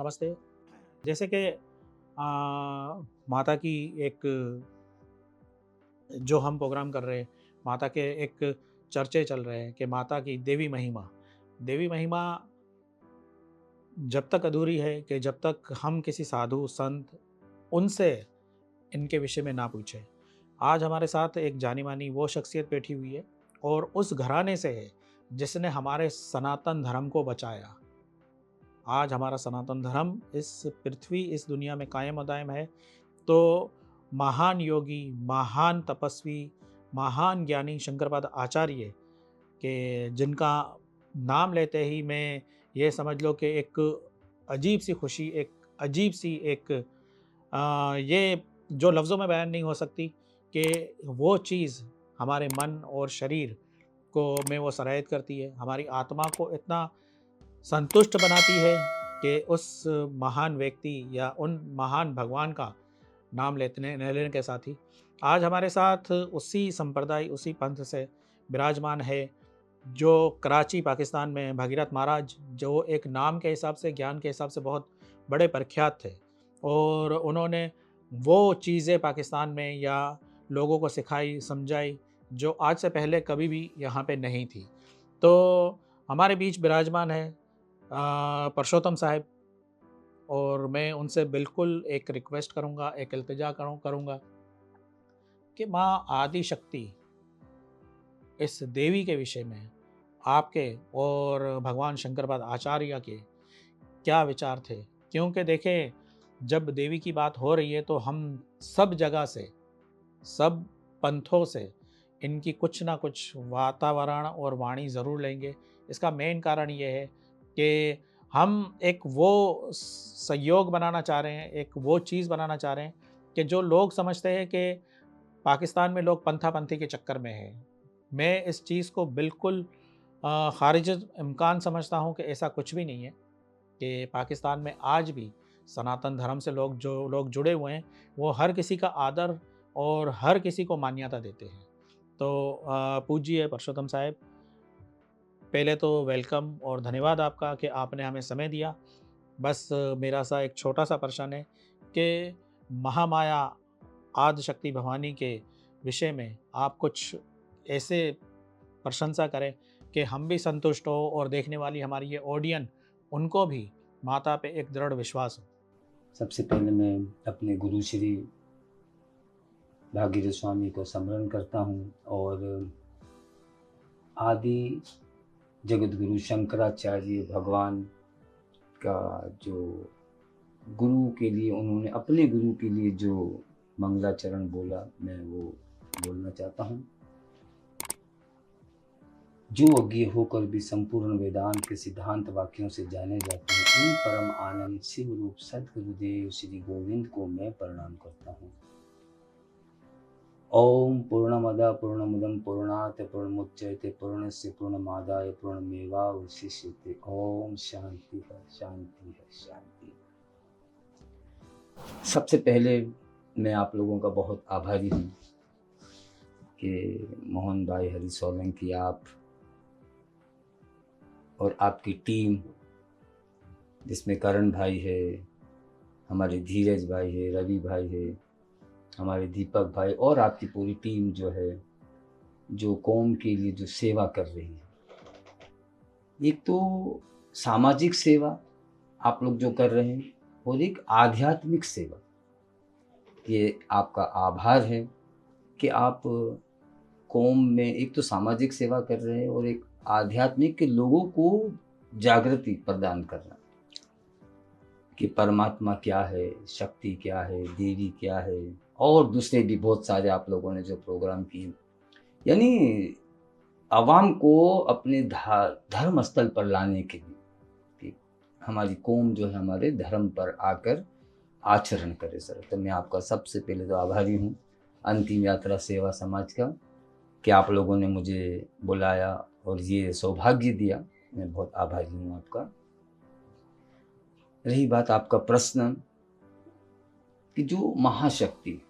नमस्ते। जैसे कि माता की एक जो हम प्रोग्राम कर रहे हैं, माता के एक चर्चे चल रहे हैं कि माता की देवी महिमा। देवी महिमा जब तक अधूरी है कि जब तक हम किसी साधु, संत उनसे इनके विषय में ना पूछें। आज हमारे साथ एक जानी-मानी वो शख्सियत बैठी हुई है और उस घराने से है जिसने हमारे सनातन धर्म को बचाया। आज हमारा सनातन धर्म इस पृथ्वी, इस दुनिया में कायम और दायम है, तो महान योगी, महान तपस्वी, महान ज्ञानी शंकरपाद आचार्य के जिनका नाम लेते ही मैं ये समझ लो कि एक अजीब-सी खुशी, एक अजीब-सी एक ये जो लफ्ज़ों में बयान नहीं हो सकती कि वो चीज़ हमारे मन और शरीर को में वो सरायत करती है, हमारी आत्मा को इतना संतुष्ट बनाती है कि उस महान व्यक्ति या उन महान भगवान का नाम लेने के साथ ही आज हमारे साथ उसी संप्रदाय, उसी पंथ से विराजमान है, जो कराची पाकिस्तान में भगीरथ महाराज, जो एक नाम के हिसाब से, ज्ञान के हिसाब से बहुत बड़े प्रख्यात थे और उन्होंने वो चीज़ें पाकिस्तान में या लोगों को सिखाई, समझाई, जो आज से पहले कभी भी यहाँ पे नहीं थी। तो हमारे बीच विराजमान है परसोत्तम साहिब और मैं उनसे बिल्कुल एक रिक्वेस्ट करूँगा, एक इल्तिजा करूँगा कि माँ आदि शक्ति इस देवी के विषय में आपके और भगवान शंकरपाद आचार्य के क्या विचार थे? क्योंकि देखिए, जब देवी की बात हो रही है तो हम सब जगह से, सब पंथों से इनकी कुछ ना कुछ वातावरण और वाणी ज़रूर लेंगे। इसका मेन कारण ये है कि हम एक वो संयोग बनाना चाह रहे हैं, एक वो चीज़ बनाना चाह रहे हैं कि जो लोग समझते हैं कि पाकिस्तान में लोग पंथा-पंथी के चक्कर में हैं। मैं इस चीज़ को बिल्कुल ख़ारिज इम्कान समझता हूँ कि ऐसा कुछ भी नहीं है कि पाकिस्तान में आज भी सनातन धर्म से लोग जुड़े हुए हैं, वो हर किसी का आदर और हर किसी को मान्यता देते हैं। तो पूज्य परसोत्तम साहिब, पहले तो वेलकम और धन्यवाद आपका कि आपने हमें समय दिया। बस मेरा सा एक छोटा-सा प्रश्न है कि महामाया आदिशक्ति भवानी के विषय में आप कुछ ऐसे प्रशंसा करें कि हम भी संतुष्ट हो और देखने वाली हमारी ये ऑडियंस उनको भी माता पे एक दृढ़ विश्वास हो। सबसे पहले मैं अपने गुरु श्री भागीरथ स्वामी को स्मरण करता हूँ और आदि जगत गुरु शंकराचार्य भगवान का जो गुरु के लिए उन्होंने अपने गुरु के लिए जो मंगलाचरण बोला, मैं वो बोलना चाहता हूँ। जो अज्ञ होकर भी संपूर्ण वेदांत के सिद्धांत वाक्यों से जाने जाते हैं, उन परम आनंद शिव रूप सद्गुरुदेव श्री गोविंद को मैं प्रणाम करता हूँ। ओम पूर्णमद पूर्णमुदम पूर्णात् पूर्णमुदच्यते पूर्णस्य पूर्णमादाय पूर्णमेवावशिष्यते। ओम शांति है, शांति है, शांति। सबसे पहले मैं आप लोगों का बहुत आभारी हूँ कि मोहन भाई हरि सोलंकी आप और आपकी टीम, जिसमें करण भाई है, हमारे धीरज भाई है, रवि भाई है, हमारे दीपक भाई और आपकी पूरी टीम जो है, जो कौम के लिए जो सेवा कर रही है। एक तो सामाजिक सेवा आप लोग जो कर रहे हैं और एक आध्यात्मिक सेवा। ये आपका आभार है कि आप कौम में एक तो सामाजिक सेवा कर रहे हैं और एक आध्यात्मिक के लोगों को जागृति प्रदान करना कि परमात्मा क्या है, शक्ति क्या है, देवी क्या है, और दूसरे भी बहुत सारे आप लोगों ने जो प्रोग्राम किए, यानी आवाम को अपने धर्म स्थल पर लाने के लिए कि हमारी कौम जो है हमारे धर्म पर आकर आचरण करे। सर, तो मैं आपका सबसे पहले तो आभारी हूँ अंतिम यात्रा सेवा समाज का कि आप लोगों ने मुझे बुलाया और ये सौभाग्य दिया। मैं बहुत आभारी हूँ आपका। रही बात आपका प्रश्न कि जो महाशक्ति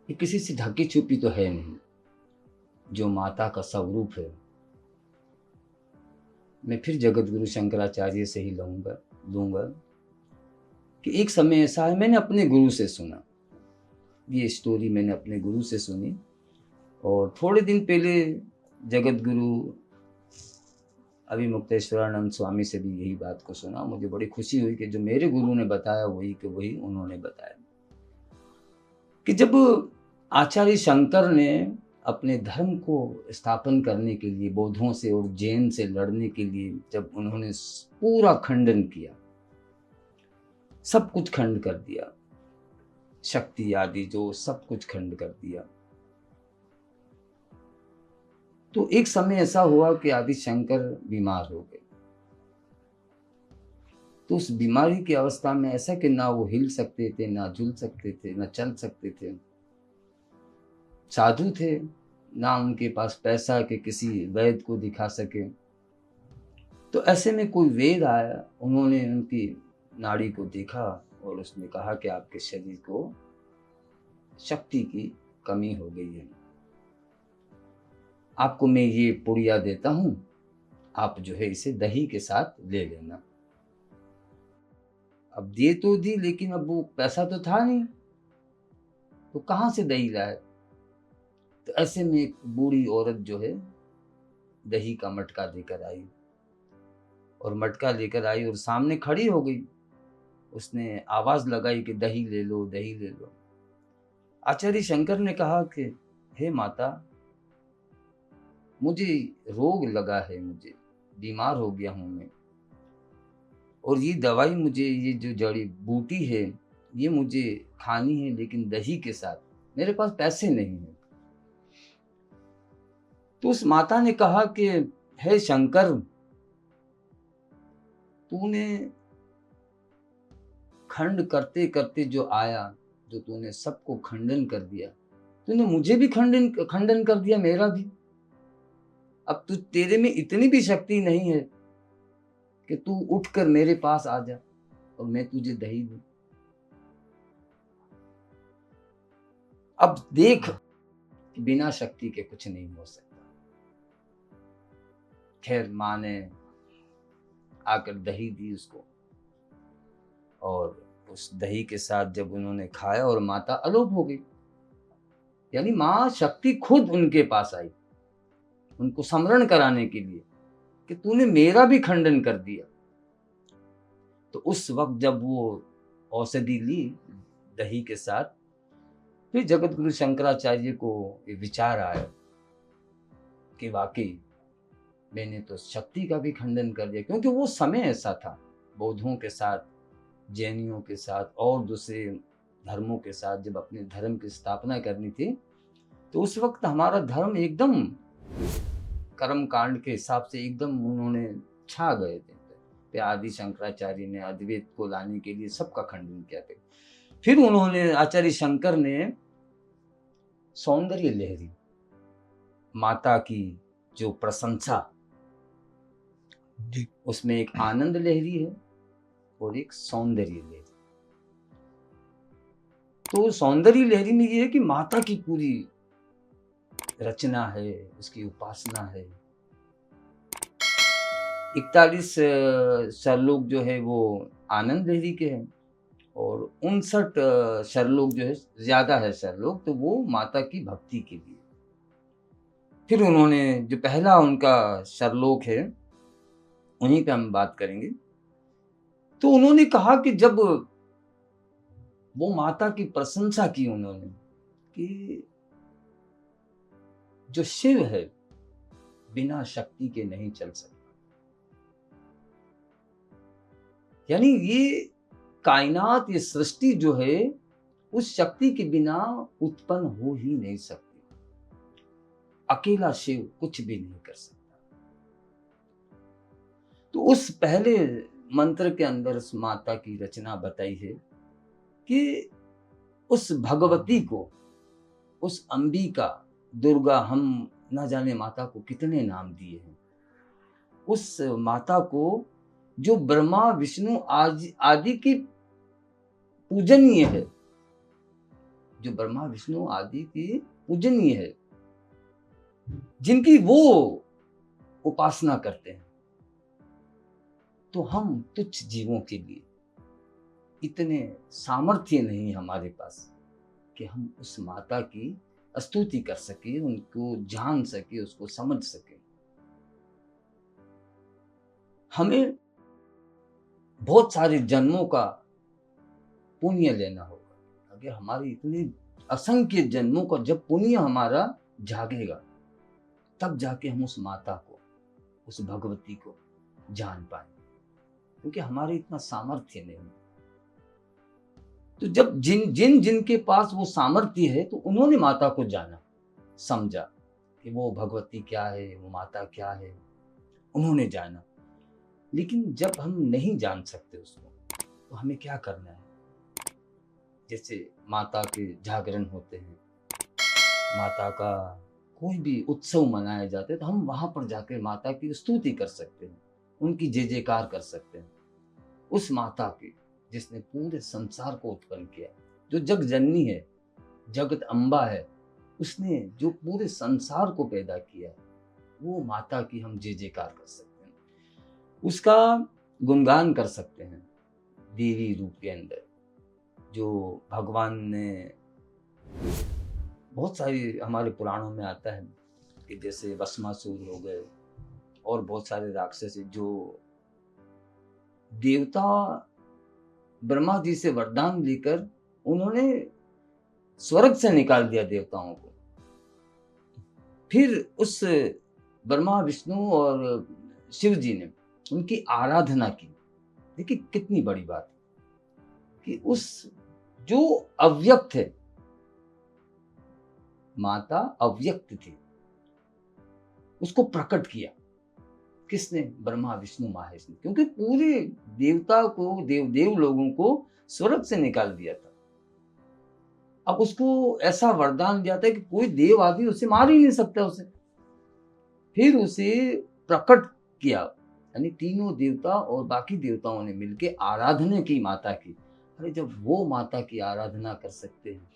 ये किसी से ढकी छुपी तो है नहीं, जो माता का स्वरूप है, मैं फिर जगत गुरु शंकराचार्य से ही लूँगा कि एक समय ऐसा है, मैंने अपने गुरु से सुना, ये स्टोरी मैंने अपने गुरु से सुनी। और थोड़े दिन पहले जगत गुरु अभिमुक्तेश्वरानंद स्वामी से भी यही बात को सुना। मुझे बड़ी खुशी हुई कि जो मेरे गुरु ने बताया वही उन्होंने बताया कि जब आचार्य शंकर ने अपने धर्म को स्थापन करने के लिए बौद्धों से और जैन से लड़ने के लिए जब उन्होंने पूरा खंडन किया, सब कुछ खंड कर दिया, शक्ति आदि जो सब कुछ खंड कर दिया, तो एक समय ऐसा हुआ कि आदि शंकर बीमार हो गए। तो उस बीमारी की अवस्था में ऐसा कि ना वो हिल सकते थे, ना झुल सकते थे, ना चल सकते थे, साधु थे, ना उनके पास पैसा कि किसी वैद्य को दिखा सके। तो ऐसे में कोई वैद्य आया, उन्होंने उनकी नाड़ी को देखा और उसने कहा कि आपके शरीर को शक्ति की कमी हो गई है, आपको मैं ये पुड़िया देता हूं, आप जो है इसे दही के साथ ले लेना। अब दे तो दी, लेकिन अब वो पैसा तो था नहीं, तो कहाँ से दही लाए। तो ऐसे में एक बूढ़ी औरत जो है दही का मटका लेकर आई, और मटका लेकर आई और सामने खड़ी हो गई। उसने आवाज लगाई कि दही ले लो, दही ले लो। आचार्य शंकर ने कहा कि हे माता, मुझे रोग लगा है, मुझे बीमार हो गया हूं मैं, और ये दवाई मुझे, ये जो जड़ी बूटी है ये मुझे खानी है, लेकिन दही के साथ, मेरे पास पैसे नहीं है। तो उस माता ने कहा कि हे शंकर, तूने खंड करते करते जो आया, जो तूने सबको खंडन कर दिया, तूने मुझे भी खंडन कर दिया, मेरा भी। अब तू, तेरे में इतनी भी शक्ति नहीं है कि तू उठकर मेरे पास आ जा और मैं तुझे दही दूं। अब देख, बिना शक्ति के कुछ नहीं हो सकता। खैर, माँ ने आकर दही दी उसको, और उस दही के साथ जब उन्होंने खाया और माता अलोप हो गई, यानी माँ शक्ति खुद उनके पास आई, उनको स्मरण कराने के लिए कि तूने मेरा भी खंडन कर दिया। तो उस वक्त जब वो औषधि ली दही के साथ, फिर जगत गुरु शंकराचार्य को ये विचार आया कि वाकई मैंने तो शक्ति का भी खंडन कर दिया, क्योंकि वो समय ऐसा था, बौद्धों के साथ, जैनियों के साथ और दूसरे धर्मों के साथ जब अपने धर्म की स्थापना करनी थी, तो उस वक्त हमारा धर्म एकदम कर्म कांड के हिसाब से एकदम उन्होंने छा गए थे। आदि शंकराचार्य ने अद्वैत को लाने के लिए सबका खंडन किया था। फिर उन्होंने, आचार्य शंकर ने सौंदर्य लहरी, माता की जो प्रशंसा, उसमें एक आनंद लहरी है और एक सौंदर्य लहरी। तो सौंदर्य लहरी में ये है कि माता की पूरी रचना है, उसकी उपासना है। 41 श्लोक जो है वो आनंद लहरी के हैं, और 59 श्लोक जो है, ज्यादा है श्लोक, तो वो माता की भक्ति के लिए। फिर उन्होंने जो पहला उनका श्लोक है, उन्हीं पे हम बात करेंगे। तो उन्होंने कहा कि जब वो माता की प्रशंसा की उन्होंने, कि जो शिव है बिना शक्ति के नहीं चल सकता, यानी ये कायनात, ये सृष्टि जो है उस शक्ति के बिना उत्पन्न हो ही नहीं सकती। अकेला शिव कुछ भी नहीं कर सकता। तो उस पहले मंत्र के अंदर उस माता की रचना बताई है कि उस भगवती को, उस अंबिका, दुर्गा, हम न जाने माता को कितने नाम दिए हैं, उस माता को जो ब्रह्मा विष्णु आदि की पूजनीय है, जो ब्रह्मा विष्णु आदि की पूजनीय है, जिनकी वो उपासना करते हैं, तो हम तुच्छ जीवों के लिए इतने सामर्थ्य नहीं हमारे पास कि हम उस माता की स्तुति कर सके, उनको जान सके, उसको समझ सके। हमें बहुत सारे जन्मों का पुण्य लेना होगा। अगर हमारे इतने असंख्य जन्मों का जब पुण्य हमारा जागेगा, तब जाके हम उस माता को, उस भगवती को जान पाए, क्योंकि हमारे इतना सामर्थ्य नहीं। तो जब जिनके पास वो सामर्थ्य है, तो उन्होंने माता को जाना, समझा कि वो भगवती क्या है, वो माता क्या है, उन्होंने जाना। लेकिन जब हम नहीं जान सकते उसको, तो हमें क्या करना है? जैसे माता के जागरण होते हैं, माता का कोई भी उत्सव मनाया जाता है, तो हम वहां पर जाकर माता की स्तुति कर सकते हैं, उनकी जय जयकार कर सकते हैं। उस माता की जिसने पूरे संसार को उत्पन्न किया, जो जग जननी है, जगत अम्बा है, उसने जो पूरे संसार को पैदा किया है, वो माता की हम जय जयकार कर सकते हैं, उसका गुणगान कर सकते हैं। देवी रूप के अंदर जो भगवान ने, बहुत सारी हमारे पुराणों में आता है कि जैसे भस्मासुर हो गए और बहुत सारे राक्षस जो देवता ब्रह्मा जी से वरदान लेकर उन्होंने स्वर्ग से निकाल दिया देवताओं को। फिर उस ब्रह्मा विष्णु और शिव जी ने उनकी आराधना की। देखिए कितनी बड़ी बात है कि उस जो अव्यक्त है, माता अव्यक्त थी, उसको प्रकट किया किसने? ब्रह्मा विष्णु महेश ने, क्योंकि पूरे देवता को, देव लोगों को स्वर्ग से निकाल दिया था। अब उसको ऐसा वरदान दिया था कि कोई देव आदि उसे मार ही नहीं सकता उसे। फिर उसे प्रकट किया, यानी तीनों देवता और बाकी देवताओं ने मिलकर आराधना की माता की। अरे जब वो माता की आराधना कर सकते हैं,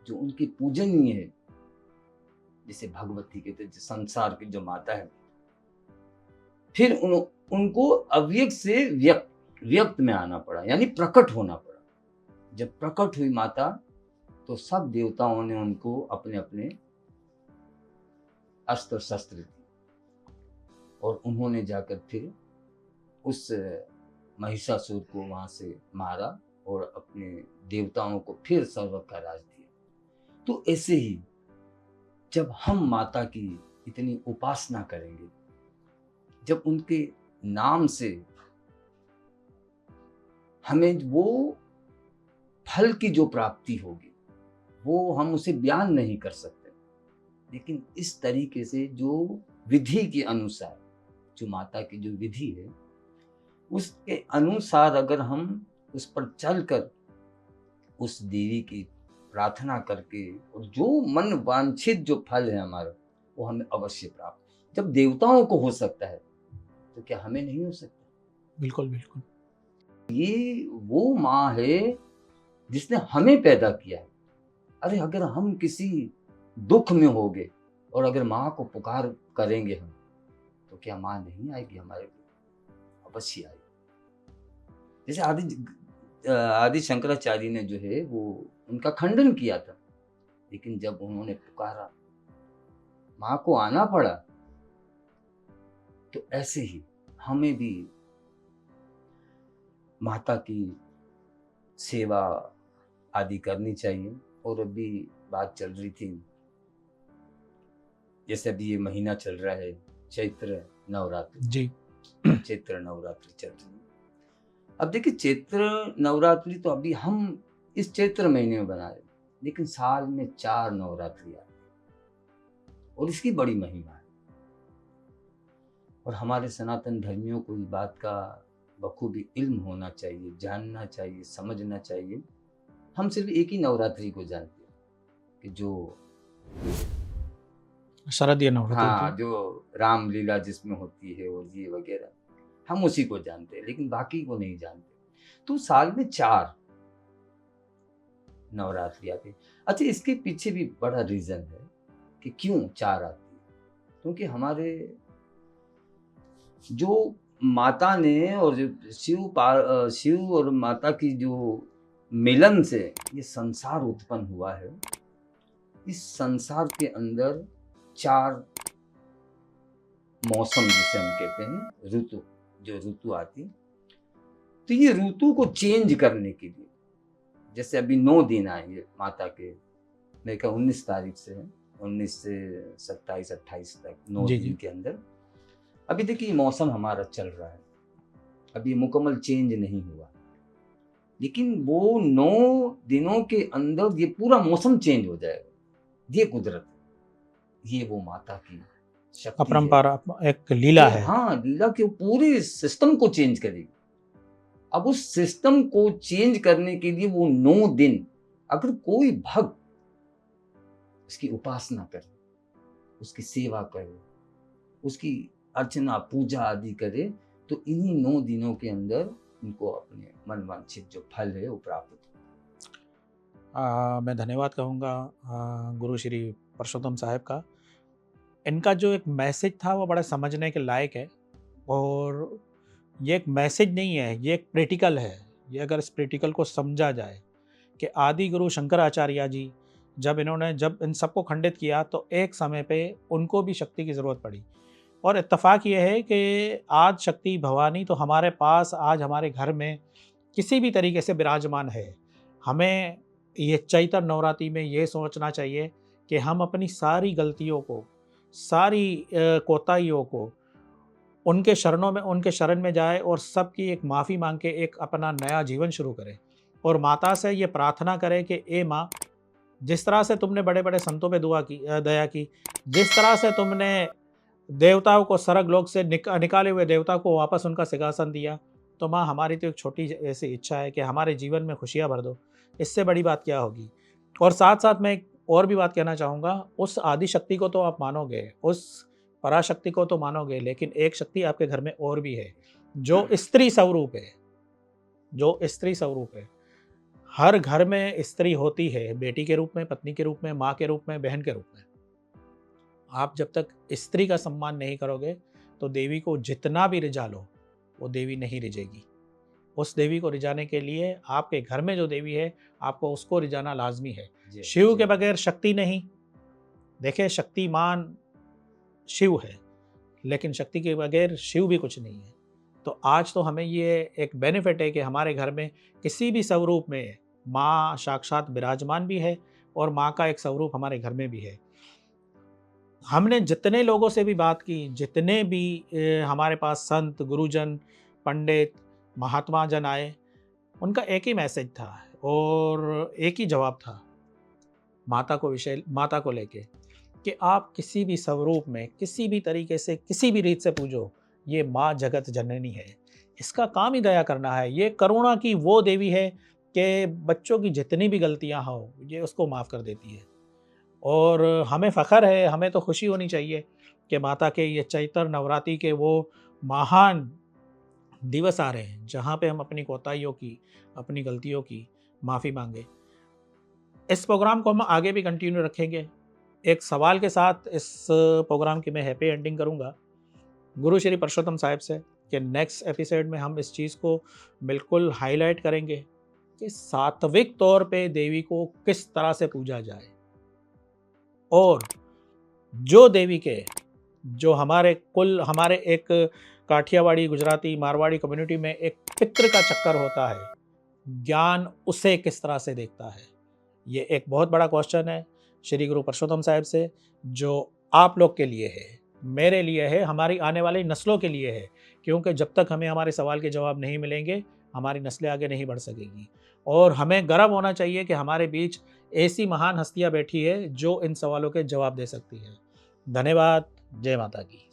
जो उनकी पूजनीय है, जिसे भगवती कहते हैं, संसार की जो माता है, फिर उनको अव्यक्त से व्यक्त में आना पड़ा, यानी प्रकट होना पड़ा। जब प्रकट हुई माता, तो सब देवताओं ने उनको अपने अपने अस्त्र शस्त्र दी और उन्होंने जाकर फिर उस महिषासुर को वहां से मारा और अपने देवताओं को फिर स्वर्ग का राज दिया। तो ऐसे ही जब हम माता की इतनी उपासना करेंगे, जब उनके नाम से हमें वो फल की जो प्राप्ति होगी, वो हम उसे बयान नहीं कर सकते, लेकिन इस तरीके से जो विधि के अनुसार, जो माता की जो विधि है, उसके अनुसार अगर हम उस पर चलकर उस देवी की प्रार्थना करके, और जो मन वांछित जो फल है हमारा, वो हमें अवश्य प्राप्त। जब देवताओं को हो सकता है, तो क्या हमें नहीं हो सकता? बिल्कुल बिल्कुल। ये वो माँ है जिसने हमें पैदा किया है। अरे अगर हम किसी दुख में होंगे और अगर माँ को पुकार करेंगे हम, तो क्या माँ नहीं आएगी हमारे लिए? अवश्य आएगी। जैसे आदि शंकराचार्य ने जो है वो उनका खंडन किया था, लेकिन जब उन्होंने पुकारा, माँ को आना पड़ा। तो ऐसे ही हमें भी माता की सेवा आदि करनी चाहिए। और अभी बात चल रही थी, जैसे अभी ये महीना चल रहा है चैत्र नवरात्रि जी। चैत्र नवरात्रि चल रही है। अब देखिए चैत्र नवरात्रि तो अभी हम इस चैत्र महीने में बना रहे, लेकिन साल में 4 नवरात्रि आती है और इसकी बड़ी महिमा है। और हमारे सनातन धर्मियों को इस बात का बखूबी इल्म होना चाहिए, जानना चाहिए, समझना चाहिए। हम सिर्फ एक ही नवरात्रि को जानते हैं कि जो शारदीय नवरात्रि हाँ, होती जो रामलीला जिसमें होती है और ये वगैरह, हम उसी को जानते हैं, लेकिन बाकी को नहीं जानते। तो साल में 4 नवरात्रि आती है। अच्छा, इसके पीछे भी बड़ा रीजन है कि क्यों 4 आती है। क्योंकि हमारे जो माता ने और जो शिव और माता की जो मिलन से ये संसार उत्पन्न हुआ है, इस संसार के अंदर 4 मौसम जिसे हम कहते हैं, ऋतु, जो ऋतु आती, तो ये ऋतु को चेंज करने के लिए, जैसे अभी 9 दिन आएंगे माता के, मेरे ख्याल 19 तारीख से है, 19 से 27-28 तक 9 जी, दिन जी। के अंदर। अभी देखिए मौसम हमारा चल रहा है, अभी मुकम्मल चेंज नहीं हुआ, लेकिन वो 9 दिनों के अंदर ये पूरा मौसम चेंज हो जाएगा। ये कुदरत है, ये वो माता की शक्ति है अपरंपारा एक लीला कि है। हाँ, लीला के पूरे सिस्टम को चेंज करेगी। अब उस सिस्टम को चेंज करने के लिए वो 9 दिन अगर कोई भक्त उसकी उपासना करे, उसकी सेवा करे, उसकी अर्चना पूजा आदि करे, तो इन्हीं 9 दिनों के अंदर उनको अपने मनवांछित जो फल है वो प्राप्त हो। मैं धन्यवाद कहूँगा गुरु श्री परसोत्तम साहब का। इनका जो एक मैसेज था वो बड़ा समझने के लायक है, और ये एक मैसेज नहीं है, ये एक प्रैक्टिकल है। ये अगर इस प्रैक्टिकल को समझा जाए कि आदि गुरु शंकराचार्य जी जब इन सबको खंडित किया, तो एक समय पे उनको भी शक्ति की ज़रूरत पड़ी, और इत्तेफाक ये है कि आज शक्ति भवानी तो हमारे पास, आज हमारे घर में किसी भी तरीके से विराजमान है। हमें ये चैत्र नवरात्रि में ये सोचना चाहिए कि हम अपनी सारी गलतियों को, सारी कोताहियों को उनके शरण में जाए, और सबकी एक माफ़ी मांग के एक अपना नया जीवन शुरू करें, और माता से ये प्रार्थना करें कि ए माँ, जिस तरह से तुमने बड़े बड़े संतों पे दया की, जिस तरह से तुमने देवताओं को स्वर्ग लोक से निकाले हुए देवता को वापस उनका सिंहासन दिया, तो माँ हमारी तो एक छोटी ऐसी इच्छा है कि हमारे जीवन में खुशियाँ भर दो। इससे बड़ी बात क्या होगी। और साथ साथ मैं एक और भी बात कहना चाहूँगा, उस आदि शक्ति को तो आप मानोगे, उस पराशक्ति को तो मानोगे, लेकिन एक शक्ति आपके घर में और भी है, जो स्त्री स्वरूप है, जो स्त्री स्वरूप है। हर घर में स्त्री होती है, बेटी के रूप में, पत्नी के रूप में, माँ के रूप में, बहन के रूप में। आप जब तक स्त्री का सम्मान नहीं करोगे, तो देवी को जितना भी रिझा लो, वो देवी नहीं रिझेगी। उस देवी को रिझाने के लिए आपके घर में जो देवी है, आपको उसको रिझाना लाजमी है। जी, शिव जी। के बगैर शक्ति नहीं। देखिए, शक्तिमान शिव है, लेकिन शक्ति के बगैर शिव भी कुछ नहीं है। तो आज तो हमें ये एक बेनिफिट है कि हमारे घर में किसी भी स्वरूप में माँ साक्षात विराजमान भी है, और माँ का एक स्वरूप हमारे घर में भी है। हमने जितने लोगों से भी बात की, जितने भी हमारे पास संत, गुरुजन, पंडित, महात्मा जन आए, उनका एक ही मैसेज था और एक ही जवाब था माता को लेके, कि आप किसी भी स्वरूप में, किसी भी तरीके से, किसी भी रीत से पूजो, ये माँ जगत जननी है। इसका काम ही दया करना है। ये करुणा की वो देवी है कि बच्चों की जितनी भी गलतियाँ हो, ये उसको माफ़ कर देती है। और हमें फ़ख्र है, हमें तो खुशी होनी चाहिए कि माता के ये चैत्र नवरात्रि के वो महान दिवस आ रहे हैं, जहाँ पे हम अपनी कोताहियों की, अपनी गलतियों की माफ़ी मांगे। इस प्रोग्राम को हम आगे भी कंटिन्यू रखेंगे। एक सवाल के साथ इस प्रोग्राम की मैं हैप्पी एंडिंग करूँगा, गुरु श्री परसोत्तम साहिब से, कि नेक्स्ट एपिसोड में हम इस चीज़ को बिल्कुल हाईलाइट करेंगे कि सात्विक तौर पे देवी को किस तरह से पूजा जाए, और जो देवी के, जो हमारे एक काठियावाड़ी, गुजराती, मारवाड़ी कम्युनिटी में एक पितृ का चक्कर होता है, ज्ञान उसे किस तरह से देखता है। ये एक बहुत बड़ा क्वेश्चन है श्री गुरु परसोत्तम साहिब से, जो आप लोग के लिए है, मेरे लिए है, हमारी आने वाली नस्लों के लिए है। क्योंकि जब तक हमें हमारे सवाल के जवाब नहीं मिलेंगे, हमारी नस्लें आगे नहीं बढ़ सकेंगी। और हमें गर्व होना चाहिए कि हमारे बीच ऐसी महान हस्तियाँ बैठी है जो इन सवालों के जवाब दे सकती है। धन्यवाद। जय माता की।